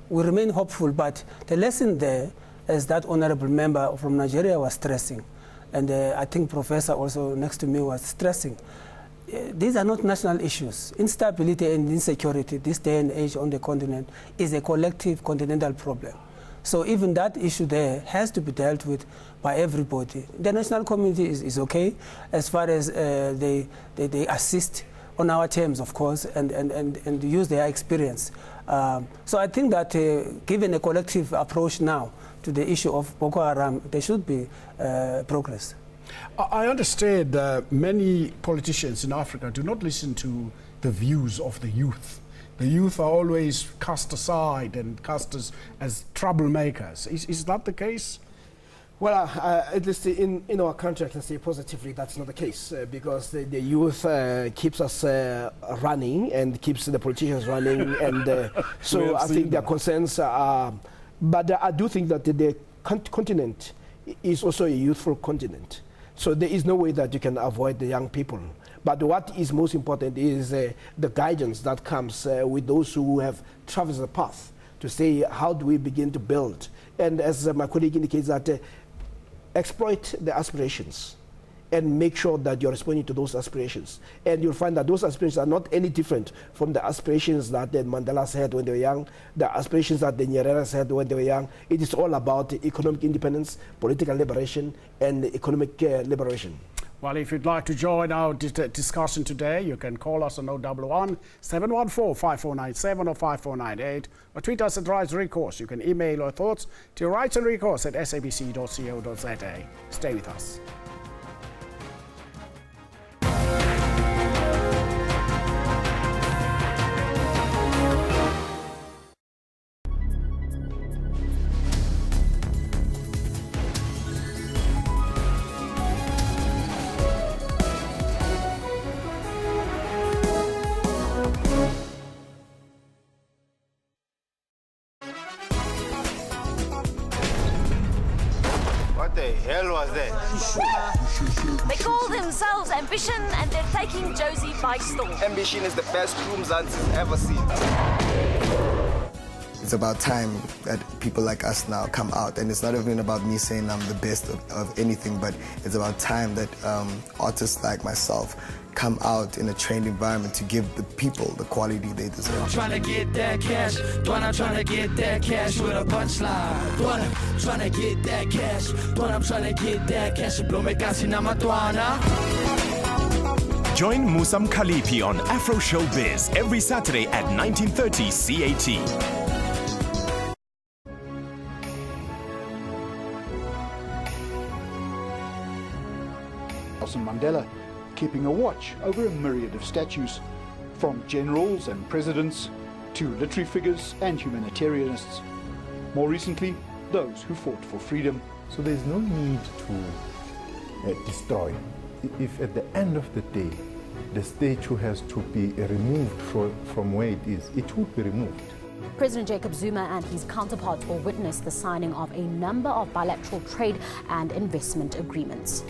[SPEAKER 3] We remain hopeful, but the lesson there, as that honorable member from Nigeria was stressing, and I think Professor also next to me was stressing, these are not national issues. Instability and insecurity this day and age on the continent is a collective continental problem. So even that issue there has to be dealt with by everybody. The national community is okay as far as they assist on our terms, of course, and use their experience. So I think that given a collective approach now to the issue of Boko Haram, there should be progress.
[SPEAKER 1] I understand many politicians in Africa do not listen to the views of the youth. The youth are always cast aside and cast as troublemakers. Is that the case?
[SPEAKER 2] Well, at least in our country, I can say positively that's not the case because the youth keeps us running and keeps the politicians running. And so I think their concerns are... But I do think that the continent is also a youthful continent. So there is no way that you can avoid the young people. But what is most important is the guidance that comes with those who have traversed the path to say, how do we begin to build? And as my colleague indicates, that exploit the aspirations and make sure that you're responding to those aspirations. And you'll find that those aspirations are not any different from the aspirations that the Mandelas had when they were young, the aspirations that the Nyereras had when they were young. It is all about economic independence, political liberation, and economic liberation.
[SPEAKER 1] Well, if you'd like to join our discussion today, you can call us on 011 714 5497 or 5498 or tweet us at Rise Recourse. You can email your thoughts to rightsandrecourse@sabc.co.za. Stay with us.
[SPEAKER 17] What the hell was that?
[SPEAKER 18] They call themselves Ambition and they're taking Josie by storm.
[SPEAKER 17] Ambition is the best room Zanzi's ever seen.
[SPEAKER 19] It's about time that people like us now come out, and it's not even about me saying I'm the best of anything, but it's about time that artists like myself come out in a trained environment to give the people the quality they deserve.
[SPEAKER 20] I'm trying to get that cash, I'm trying to get that cash with a punchline. I'm trying to get that cash, I'm trying to get that cash.
[SPEAKER 10] Join Musam Khalipi on Afro Showbiz every Saturday at 19:30 CAT.
[SPEAKER 21] Nelson Mandela keeping a watch over a myriad of statues, from generals and presidents to literary figures and humanitarianists. More recently, those who fought for freedom.
[SPEAKER 22] So there's no need to destroy. If at the end of the day, the statue has to be removed from where it is, it would be removed.
[SPEAKER 23] President Jacob Zuma and his counterparts will witness the signing of a number of bilateral trade and investment agreements.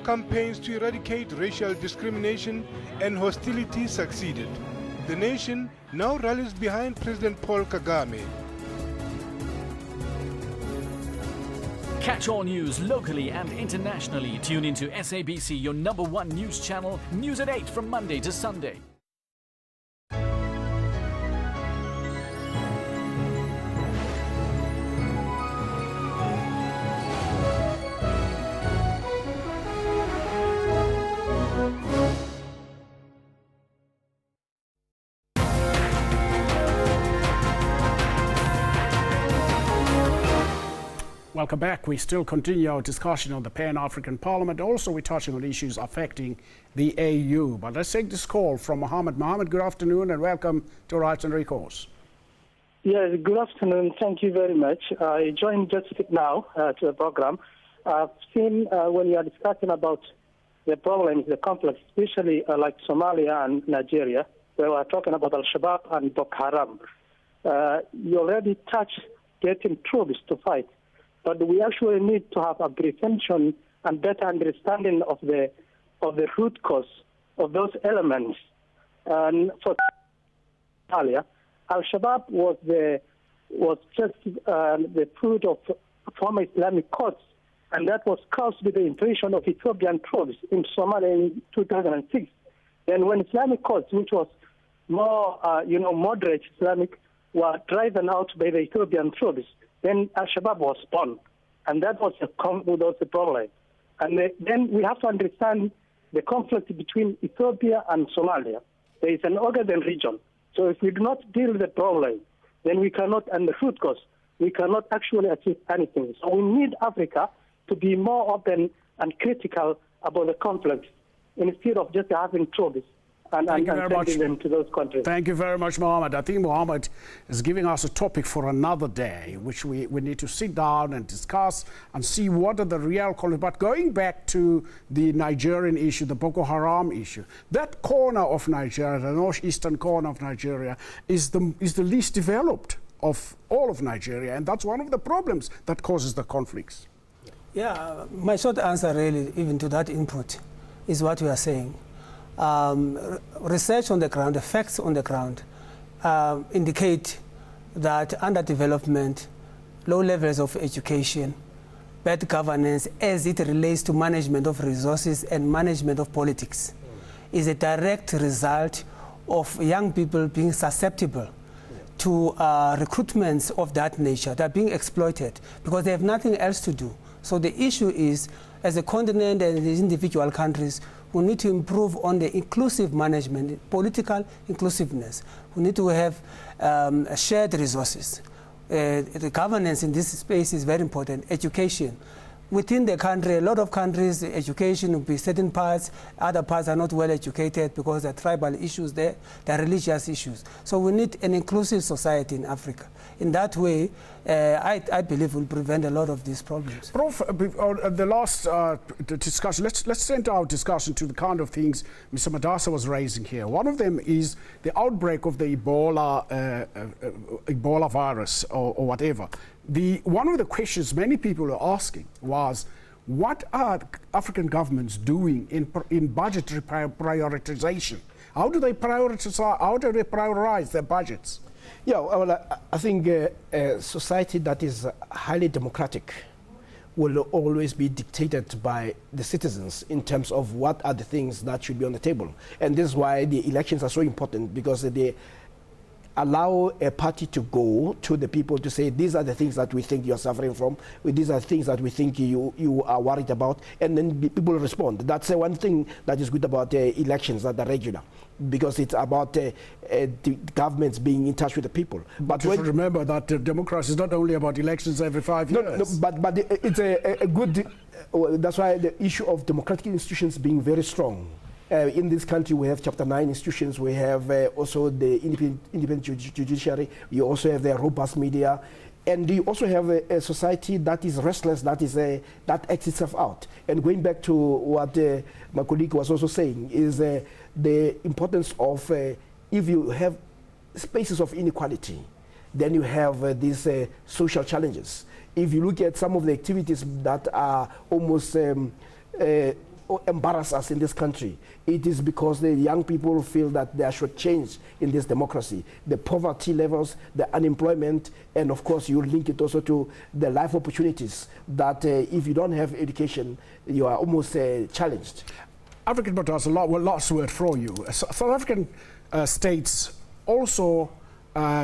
[SPEAKER 24] Campaigns to eradicate racial discrimination and hostility succeeded. The nation now rallies behind President Paul Kagame.
[SPEAKER 4] Catch all news locally and internationally. Tune into SABC, your #1 news channel. News at 8 from Monday to Sunday.
[SPEAKER 1] Welcome back. We still continue our discussion on the Pan-African Parliament. Also, we're touching on issues affecting the AU. But let's take this call from Mohammed. Mohammed, good afternoon and welcome to Rights and Recourse.
[SPEAKER 5] Yes, good afternoon. Thank you very much. I joined just now to the program. I've seen when you are discussing about the problems, the conflicts, especially like Somalia and Nigeria, where we are talking about Al-Shabaab and Boko Haram. You already touched getting troops to fight. But we actually need to have a prevention and better understanding of the root cause of those elements. And for Somalia, Al-Shabaab was just the fruit of former Islamic courts, and that was caused by the invasion of Ethiopian troops in Somalia in 2006. Then when Islamic courts, which was more moderate Islamic, were driven out by the Ethiopian troops, then Al-Shabaab was born, and that was the problem. And then we have to understand the conflict between Ethiopia and Somalia. There is an Ogaden region. So if we do not deal with the problem, then we cannot, and the root cause, we cannot actually achieve anything. So we need Africa to be more open and critical about the conflict instead of just having troops.
[SPEAKER 1] Thank you very much.
[SPEAKER 5] Them to those countries.
[SPEAKER 1] Thank you very much, Mohammed. I think Mohammed is giving us a topic for another day, which we need to sit down and discuss and see what are the real conflicts. But going back to the Nigerian issue, the Boko Haram issue, that corner of Nigeria, the northeastern corner of Nigeria, is the least developed of all of Nigeria, and that's one of the problems that causes the conflicts.
[SPEAKER 3] Yeah, my short answer really, even to that input, is what we are saying. Research on the ground, the facts on the ground indicate that underdevelopment, low levels of education, bad governance as it relates to management of resources and management of politics is a direct result of young people being susceptible to recruitments of that nature. They're being exploited because they have nothing else to do. So the issue is, as a continent and the individual countries, we need to improve on the inclusive management, political inclusiveness. We need to have shared resources. The governance in this space is very important. Education. Within the country, a lot of countries, education will be certain parts, other parts are not well educated because there are tribal issues there, there are religious issues. So we need an inclusive society in Africa. In that way, I believe will prevent a lot of these problems.
[SPEAKER 1] Prof, the last discussion, let's send our discussion to the kind of things Mr. Madasa was raising here. One of them is the outbreak of the Ebola virus or whatever. One of the questions many people are asking was, what are African governments doing in budgetary prioritization? How do they prioritize their budgets?
[SPEAKER 2] Yeah, well, I think a society that is highly democratic will always be dictated by the citizens in terms of what are the things that should be on the table. And this is why the elections are so important, because they allow a party to go to the people to say, these are the things that we think you're suffering from, these are things that we think you are worried about, and then people respond. That's one thing that is good about elections that are regular, because it's about the governments being in touch with the people.
[SPEAKER 1] But you should remember that democracy is not only about elections every 5 years.
[SPEAKER 2] No, but it's a good, that's why the issue of democratic institutions being very strong. In this country, we have Chapter 9 institutions. We have also the independent judiciary. You also have the robust media. And you also have a society that is restless, that acts itself out. And going back to what my colleague was also saying, is the importance of, if you have spaces of inequality, then you have these social challenges. If you look at some of the activities that are almost embarrass us in this country, it is because the young people feel that there should change in this democracy. The poverty levels, the unemployment, and of course you link it also to the life opportunities that if you don't have education, you are almost challenged.
[SPEAKER 1] African Bottas, last word for you. South African states also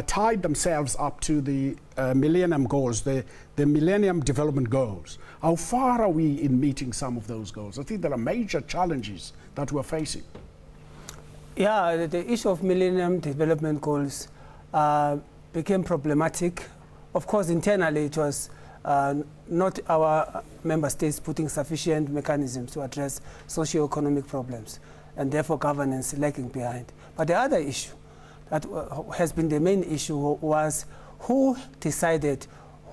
[SPEAKER 1] tied themselves up to the Millennium Goals, the Millennium Development Goals. How far are we in meeting some of those goals? I think there are major challenges that we're facing.
[SPEAKER 3] Yeah, the issue of Millennium Development Goals became problematic. Of course, internally it was not our member states putting sufficient mechanisms to address socio-economic problems, and therefore governance lagging behind. But the other issue that has been the main issue was who decided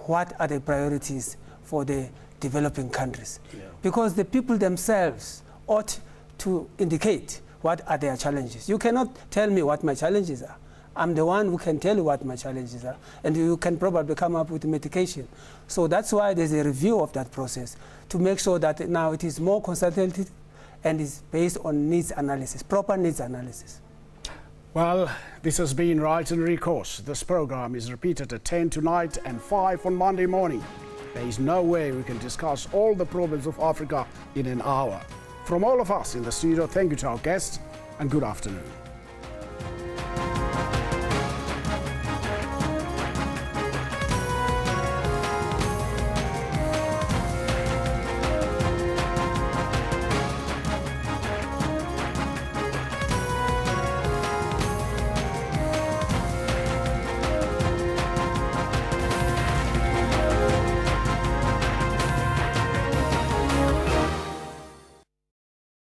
[SPEAKER 3] what are the priorities for the developing countries. Yeah. Because the people themselves ought to indicate what are their challenges. You cannot tell me what my challenges are. I'm the one who can tell you what my challenges are, and you can probably come up with mitigation. So that's why there's a review of that process to make sure that now it is more consultative and is based on needs analysis, proper needs analysis.
[SPEAKER 1] Well, this has been Right and Recourse. This program is repeated at 10 tonight and 5 on Monday morning. There is no way we can discuss all the problems of Africa in an hour. From all of us in the studio, thank you to our guests and good afternoon.